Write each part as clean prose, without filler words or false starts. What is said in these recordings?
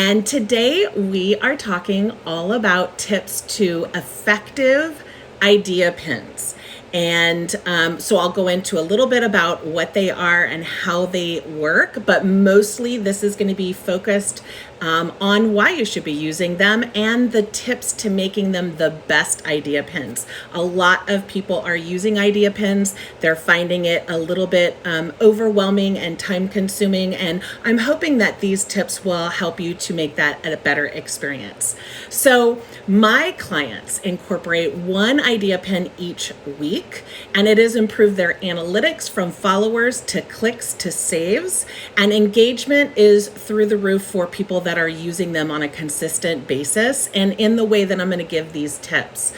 And today we are talking all about tips to effective idea pins. And so I'll go into a little bit about what they are and how they work, but mostly this is going to be focused on why you should be using them and the tips to making them the best idea pins. A lot of people are using idea pins. They're finding it a little bit overwhelming and time consuming, and I'm hoping that these tips will help you to make that a better experience. So my clients incorporate one idea pin each week, and it has improved their analytics from followers to clicks to saves, and engagement is through the roof for people that are using them on a consistent basis and in the way that I'm going to give these tips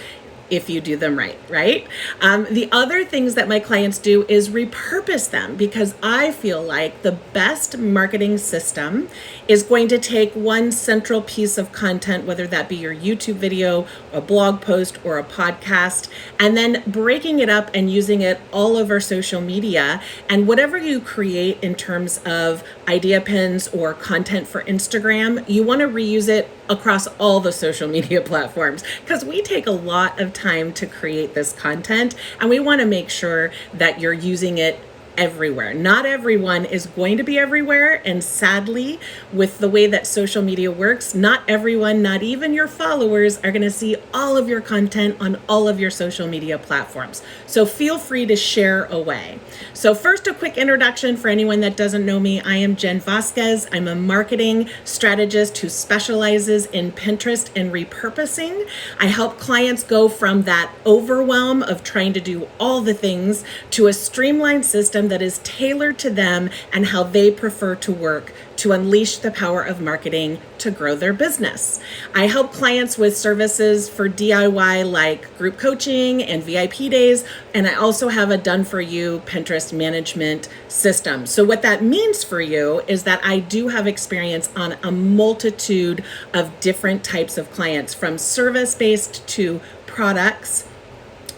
if you do them right? The other things that my clients do is repurpose them, because I feel like the best marketing system is going to take one central piece of content, whether that be your YouTube video, a blog post, or a podcast, and then breaking it up and using it all over social media. And whatever you create in terms of idea pins or content for Instagram, you want to reuse it across all the social media platforms, because we take a lot of time to create this content and we want to make sure that you're using it everywhere. Not everyone is going to be everywhere, and sadly, with the way that social media works, not everyone, not even your followers, are going to see all of your content on all of your social media platforms. So feel free to share away. So first, a quick introduction for anyone that doesn't know me. I am Jen Vasquez. I'm a marketing strategist who specializes in Pinterest and repurposing. I help clients go from that overwhelm of trying to do all the things to a streamlined system that is tailored to them and how they prefer to work to unleash the power of marketing to grow their business. I help clients with services for DIY like group coaching and VIP days, and I also have a done-for-you Pinterest management system. So what that means for you is that I do have experience on a multitude of different types of clients, from service-based to products.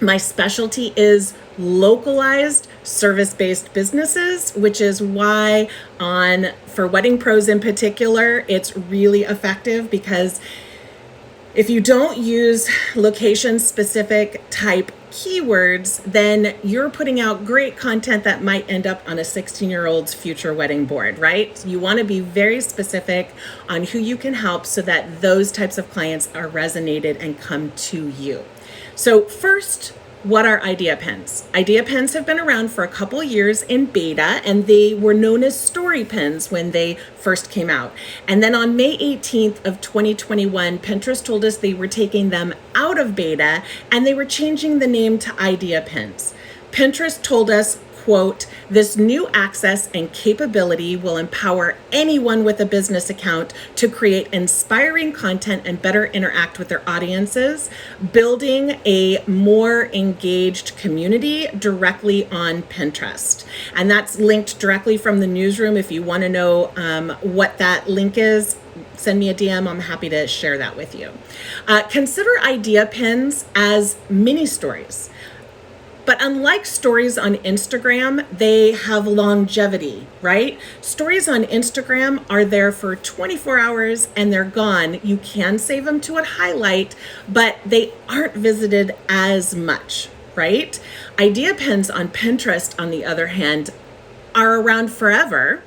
My specialty is localized service-based businesses, which is why for wedding pros in particular, it's really effective, because if you don't use location-specific type keywords, then you're putting out great content that might end up on a 16-year-old's future wedding board, right? You want to be very specific on who you can help so that those types of clients are resonated and come to you. So first, what are idea pins? Idea pins have been around for a couple years in beta, and they were known as story pins when they first came out. And then on May 18th of 2021, Pinterest told us they were taking them out of beta and they were changing the name to idea pins. Pinterest told us, quote, "This new access and capability will empower anyone with a business account to create inspiring content and better interact with their audiences, building a more engaged community directly on Pinterest." And that's linked directly from the newsroom. If you want to know what that link is, send me a DM. I'm happy to share that with you. Consider idea pins as mini stories. But unlike stories on Instagram, they have longevity, right? Stories on Instagram are there for 24 hours and they're gone. You can save them to a highlight, but they aren't visited as much, right? Idea pins on Pinterest, on the other hand, are around forever.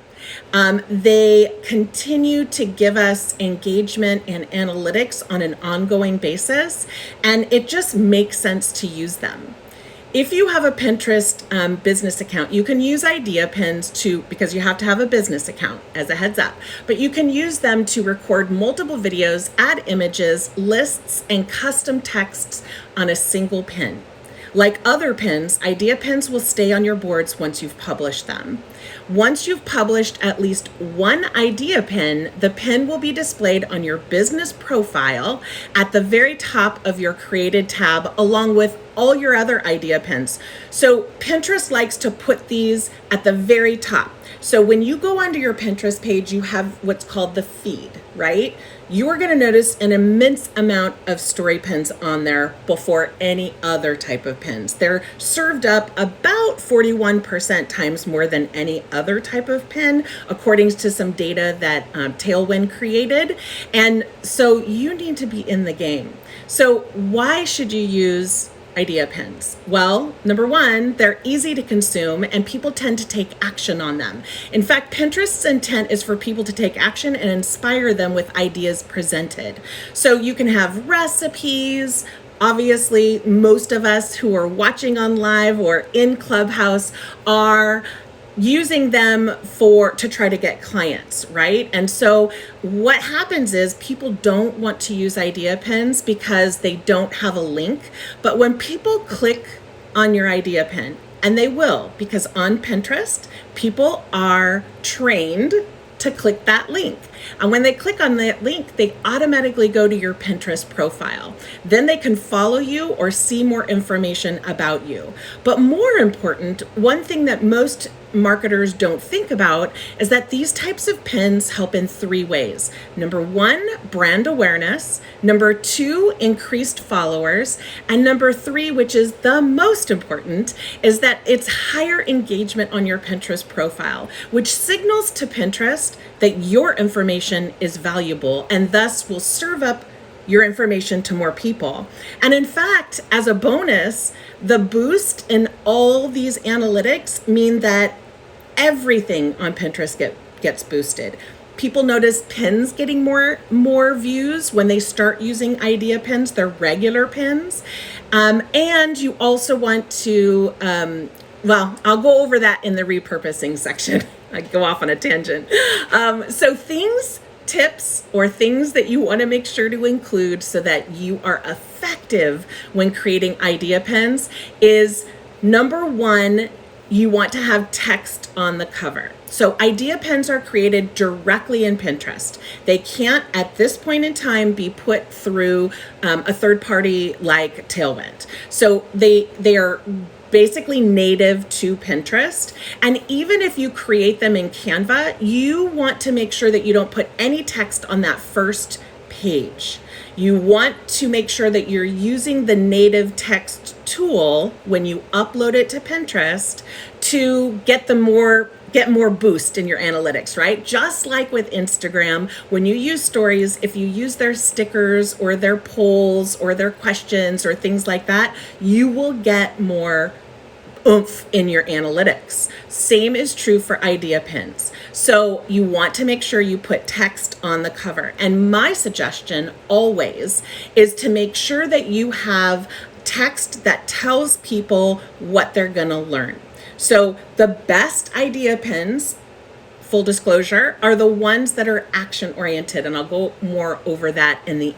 They continue to give us engagement and analytics on an ongoing basis, and it just makes sense to use them. If you have a Pinterest business account, you can use idea pins because you have to have a business account, as a heads up, but you can use them to record multiple videos, add images, lists, and custom texts on a single pin. Like other pins, idea pins will stay on your boards once you've published them. Once you've published at least one idea pin, the pin will be displayed on your business profile at the very top of your created tab, along with all your other idea pins. So Pinterest likes to put these at the very top. So when you go onto your Pinterest page, you have what's called the feed. right? You are going to notice an immense amount of story pins on there before any other type of pins. They're served up about 41% times more than any other type of pin, according to some data that Tailwind created. And so you need to be in the game. So why should you use idea pins? Well, number one, they're easy to consume and people tend to take action on them. In fact, Pinterest's intent is for people to take action and inspire them with ideas presented. So you can have recipes. Obviously, most of us who are watching on live or in Clubhouse are using them to try to get clients, right? And so what happens is people don't want to use idea pins because they don't have a link. But when people click on your idea pin, and they will, because on Pinterest, people are trained to click that link. And when they click on that link, they automatically go to your Pinterest profile. Then they can follow you or see more information about you. But more important, one thing that most marketers don't think about is that these types of pins help in three ways. Number one, brand awareness. Number two, increased followers. And number three, which is the most important, is that it's higher engagement on your Pinterest profile, which signals to Pinterest that your information is valuable and thus will serve up your information to more people. And in fact, as a bonus, the boost in all these analytics mean that everything on Pinterest gets boosted. People notice pins getting more views when they start using idea pins, their regular pins. And you also want to, I'll go over that in the repurposing section. I go off on a tangent. So tips or things that you want to make sure to include so that you are effective when creating idea pins is number one, you want to have text on the cover. So idea pins are created directly in Pinterest. They can't at this point in time be put through a third party like Tailwind. So they are basically native to Pinterest. And even if you create them in Canva, you want to make sure that you don't put any text on that first page. You want to make sure that you're using the native text tool when you upload it to Pinterest to get more boost in your analytics, right? Just like with Instagram, when you use stories, if you use their stickers or their polls or their questions or things like that, you will get more oomph in your analytics. Same is true for idea pins. So you want to make sure you put text on the cover. And my suggestion always is to make sure that you have text that tells people what they're gonna learn. So the best idea pins, full disclosure, are the ones that are action oriented, and I'll go more over that in the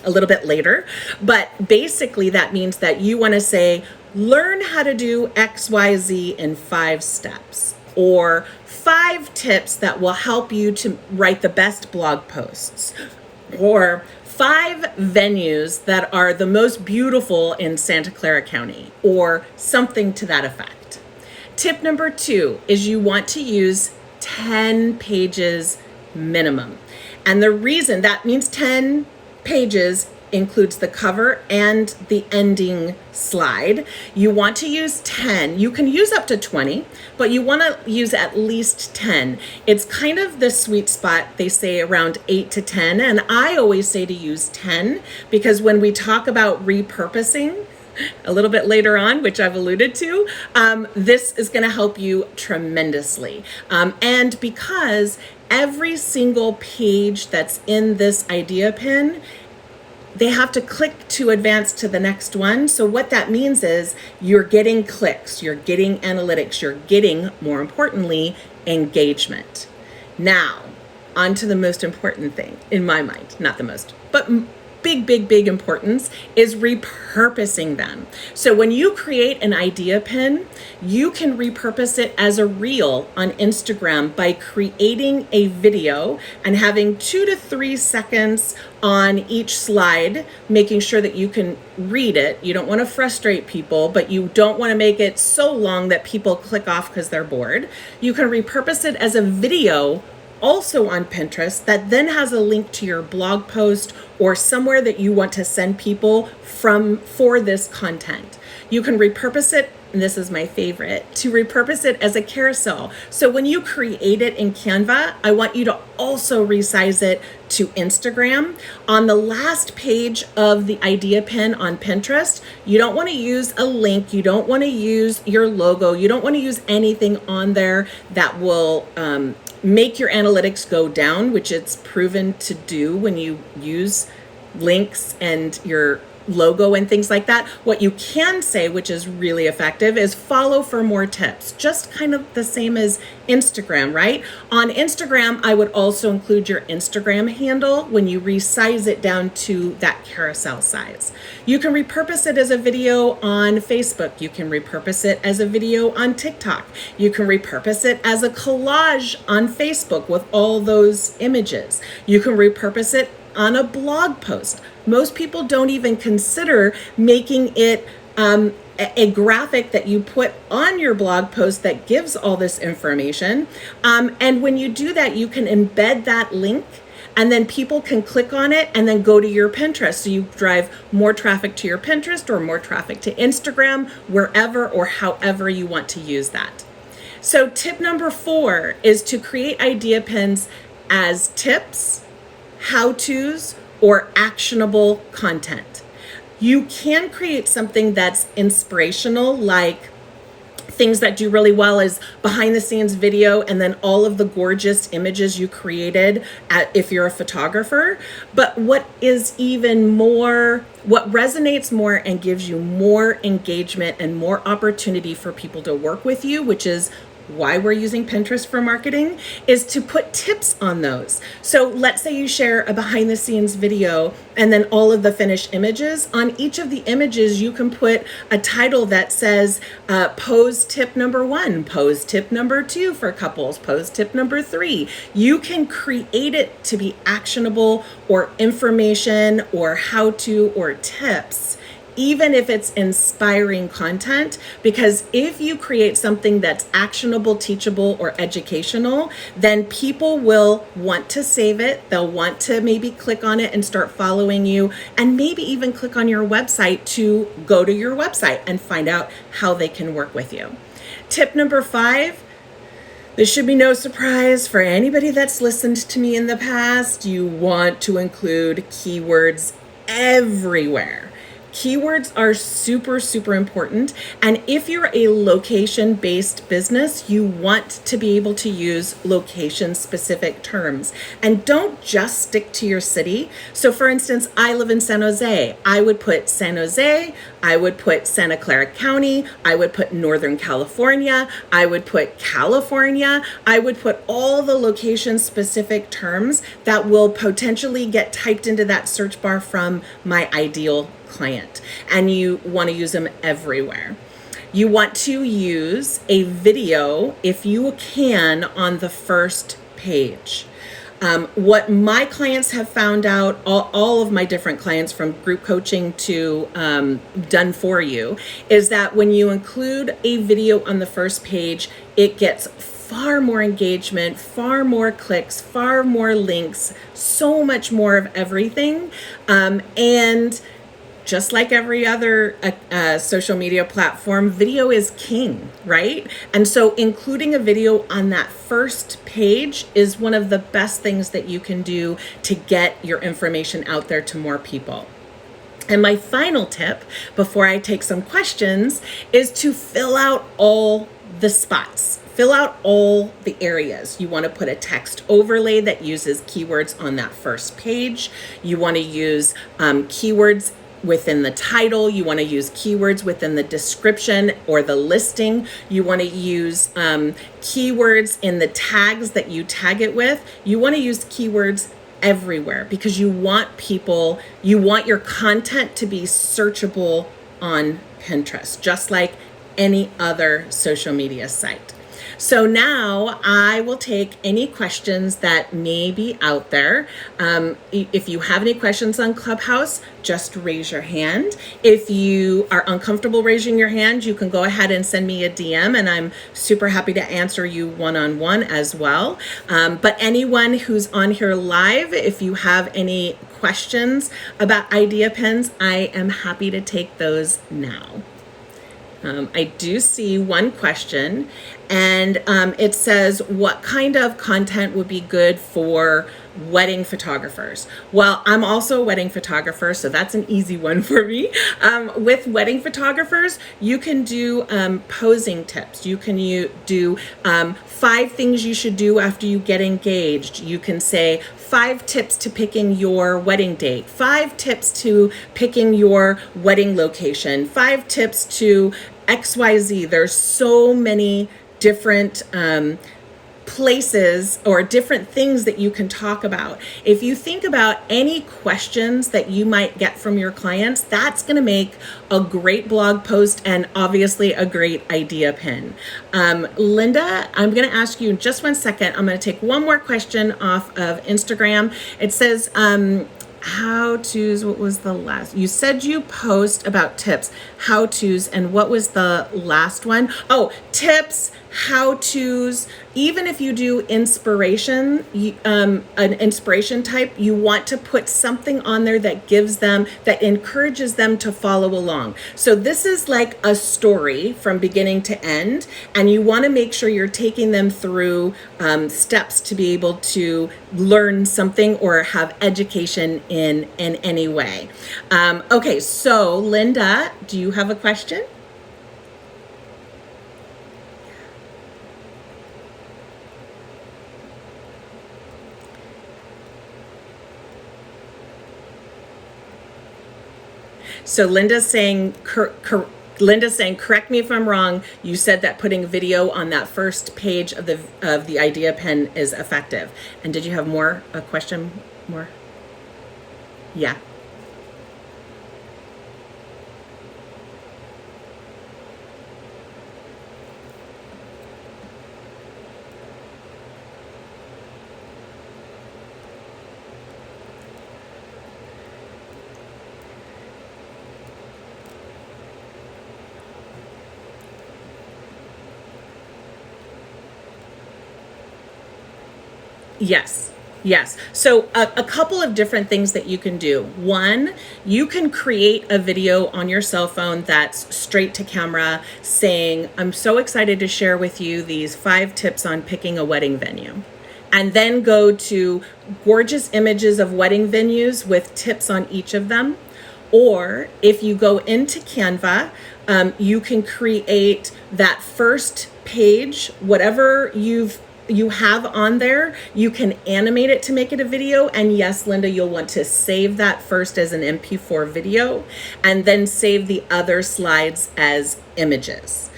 a little bit later. But basically that means that you want to say, learn how to do XYZ in 5 steps, or 5 tips that will help you to write the best blog posts, or 5 venues that are the most beautiful in Santa Clara County, or something to that effect. Tip number 2 is you want to use 10 pages minimum. And the reason that means 10 pages includes the cover and the ending slide. You want to use 10. You can use up to 20, but you want to use at least 10. It's kind of the sweet spot. They say around 8 to 10. And I always say to use 10 because when we talk about repurposing a little bit later on, which I've alluded to, this is going to help you tremendously. And because every single page that's in this idea pin, they have to click to advance to the next one. So what that means is you're getting clicks, you're getting analytics, you're getting, more importantly, engagement. Now, on to the most important thing in my mind, not the most, but big importance is repurposing them. So when you create an idea pin, you can repurpose it as a reel on Instagram by creating a video and having 2 to 3 seconds on each slide, making sure that you can read it. You don't want to frustrate people, but you don't want to make it so long that people click off because they're bored. You can repurpose it as a video also on Pinterest that then has a link to your blog post or somewhere that you want to send people for this content. You can repurpose it, and this is my favorite, to repurpose it as a carousel. So when you create it in Canva, I want you to also resize it to Instagram. On the last page of the idea pin on Pinterest, you don't want to use a link, you don't want to use your logo, you don't want to use anything on there that will make your analytics go down, which it's proven to do when you use links and your logo and things like that. What you can say, which is really effective, is follow for more tips. Just kind of the same as Instagram, right? On Instagram, I would also include your Instagram handle when you resize it down to that carousel size. You can repurpose it as a video on Facebook. You can repurpose it as a video on TikTok. You can repurpose it as a collage on Facebook with all those images. You can repurpose it on a blog post. Most people don't even consider making it a graphic that you put on your blog post that gives all this information. And when you do that, you can embed that link, and then people can click on it and then go to your Pinterest. So you drive more traffic to your Pinterest or more traffic to Instagram, wherever or however you want to use that. So tip number 4 is to create idea pins as tips, how-tos, or actionable content. You can create something that's inspirational, like things that do really well is behind the scenes video and then all of the gorgeous images you created if you're a photographer. But what resonates more and gives you more engagement and more opportunity for people to work with you, which is why we're using Pinterest for marketing, is to put tips on those. So let's say you share a behind the scenes video and then all of the finished images. On each of the images, you can put a title that says pose tip number 1, pose tip number 2 for couples, pose tip number 3. You can create it to be actionable or information or how to or tips, even if it's inspiring content, because if you create something that's actionable, teachable, or educational, then people will want to save it. They'll want to maybe click on it and start following you, and maybe even click on your website to go to your website and find out how they can work with you. Tip number 5, this should be no surprise for anybody that's listened to me in the past. You want to include keywords everywhere. Keywords are super, super important. And if you're a location-based business, you want to be able to use location-specific terms. And don't just stick to your city. So for instance, I live in San Jose. I would put San Jose, I would put Santa Clara County, I would put Northern California, I would put California, I would put all the location-specific terms that will potentially get typed into that search bar from my ideal client, and you want to use them everywhere. You want to use a video if you can on the first page. What my clients have found out, all of my different clients from group coaching to done for you, is that when you include a video on the first page, it gets far more engagement, far more clicks, far more links, so much more of everything. And just like every other social media platform, video is king, right? And so including a video on that first page is one of the best things that you can do to get your information out there to more people. And my final tip before I take some questions is to fill out all the spots. Fill out all the areas. You want to put a text overlay that uses keywords on that first page. You want to use keywords within the title. You want to use keywords within the description or the listing. You want to use keywords in the tags that you tag it with. You want to use keywords everywhere because you want your content to be searchable on Pinterest, just like any other social media site. So now I will take any questions that may be out there. If you have any questions on Clubhouse, just raise your hand. If you are uncomfortable raising your hand, you can go ahead and send me a DM, and I'm super happy to answer you one-on-one as well. But anyone who's on here live, if you have any questions about idea pens, I am happy to take those now. I do see one question, and it says, what kind of content would be good for wedding photographers? Well, I'm also a wedding photographer, so that's an easy one for me. With wedding photographers, you can do posing tips. You can do 5 things you should do after you get engaged. You can say 5 tips to picking your wedding date, 5 tips to picking your wedding location, 5 tips to XYZ. There's so many different places or different things that you can talk about. If you think about any questions that you might get from your clients, that's going to make a great blog post and obviously a great idea pin. Linda, I'm going to ask you in just one second. I'm going to take one more question off of Instagram. It says, how-tos, what was the last? You said you post about tips, how-tos, and what was the last one? Oh, tips, how-tos. Even if you do inspiration, an inspiration type, you want to put something on there that gives them, that encourages them to follow along. So this is like a story from beginning to end, and you want to make sure you're taking them through steps to be able to learn something or have education in any way. Okay, so Linda, do you have a question? So Linda's saying, correct me if I'm wrong. You said that putting video on that first page of the idea pen is effective. And did you have more? A question more? Yeah. Yes. Yes. So a couple of different things that you can do. One, you can create a video on your cell phone that's straight to camera saying, I'm so excited to share with you these 5 tips on picking a wedding venue. And then go to gorgeous images of wedding venues with tips on each of them. Or if you go into Canva, you can create that first page, whatever you have on there, you can animate it to make it a video. And yes, Linda, you'll want to save that first as an MP4 video and then save the other slides as images.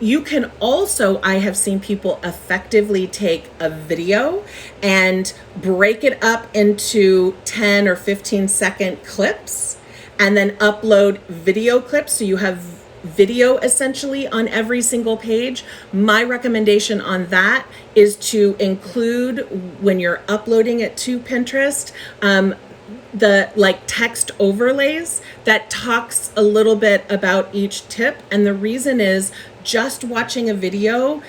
You can also, I have seen people effectively take a video and break it up into 10 or 15-second clips and then upload video clips. So you have video essentially on every single page. My recommendation on that is to include, when you're uploading it to Pinterest, the like text overlays that talks a little bit about each tip. And the reason is just watching a video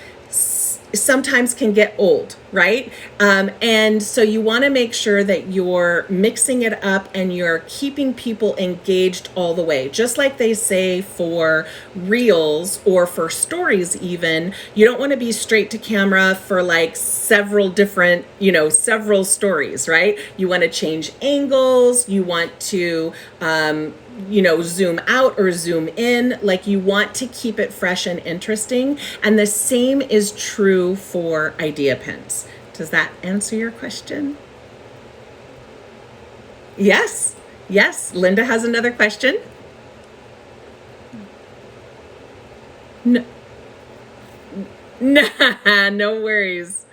sometimes can get old, right? And so you want to make sure that you're mixing it up and you're keeping people engaged all the way. Just like they say for reels or for stories even, you don't want to be straight to camera for like several different, several stories, right? You want to change angles, you want to zoom out or zoom in. Like, you want to keep it fresh and interesting. And the same is true for idea pins. Does that answer your question? Yes. Yes. Linda has another question. No, no worries.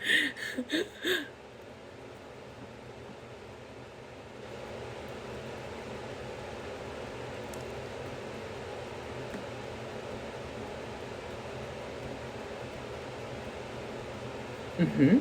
Mm-hmm.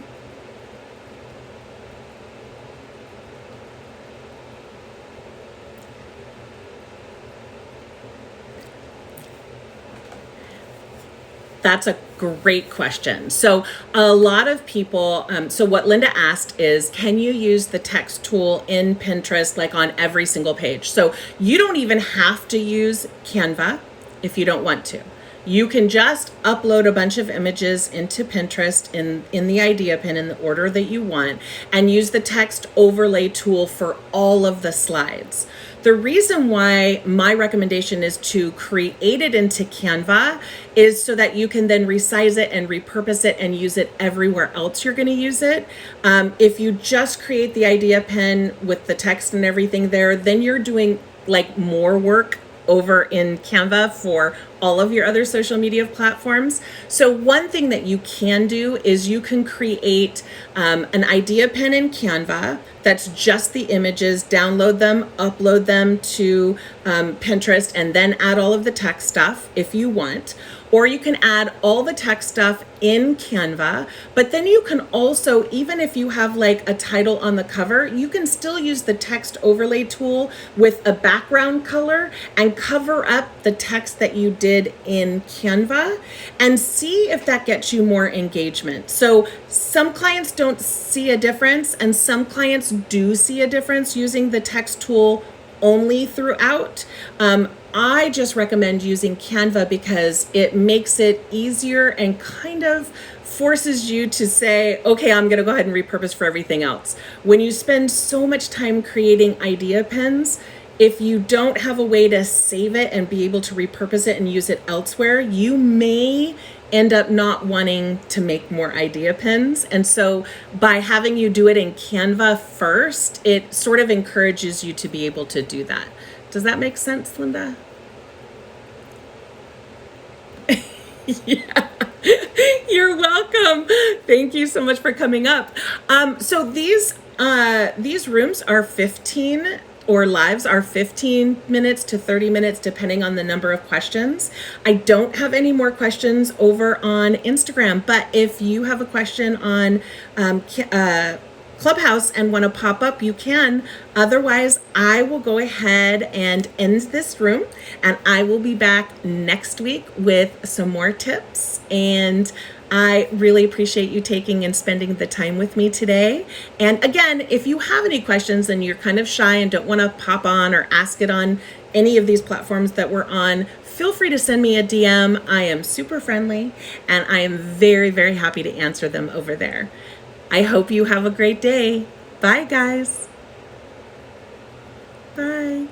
That's a great question. So a lot of people, so what Linda asked is, can you use the text tool in Pinterest like on every single page? So you don't even have to use Canva if you don't want to. You can just upload a bunch of images into Pinterest in the idea pin in the order that you want and use the text overlay tool for all of the slides. The reason why my recommendation is to create it into Canva is so that you can then resize it and repurpose it and use it everywhere else you're going to use it. If you just create the idea pin with the text and everything there, then you're doing like more work over in Canva for all of your other social media platforms. So one thing that you can do is you can create an idea pin in Canva that's just the images, download them, upload them to Pinterest, and then add all of the text stuff if you want. Or you can add all the text stuff in Canva, but then you can also, even if you have like a title on the cover, you can still use the text overlay tool with a background color and cover up the text that you did in Canva and see if that gets you more engagement. So some clients don't see a difference and some clients do see a difference using the text tool only throughout. I just recommend using Canva because it makes it easier and kind of forces you to say, okay, I'm going to go ahead and repurpose for everything else. When you spend so much time creating idea pins, if you don't have a way to save it and be able to repurpose it and use it elsewhere, you may end up not wanting to make more idea pins. And so by having you do it in Canva first, it sort of encourages you to be able to do that. Does that make sense, Linda? Yeah. You're welcome. Thank you so much for coming up. So these rooms are 15 or lives are 15 minutes to 30 minutes, depending on the number of questions. I don't have any more questions over on Instagram, but if you have a question on Clubhouse and want to pop up, you can. Otherwise, I will go ahead and end this room and I will be back next week with some more tips. And I really appreciate you taking and spending the time with me today. And again, if you have any questions and you're kind of shy and don't want to pop on or ask it on any of these platforms that we're on, feel free to send me a DM. I am super friendly and I am very, very happy to answer them over there. I hope you have a great day. Bye, guys. Bye.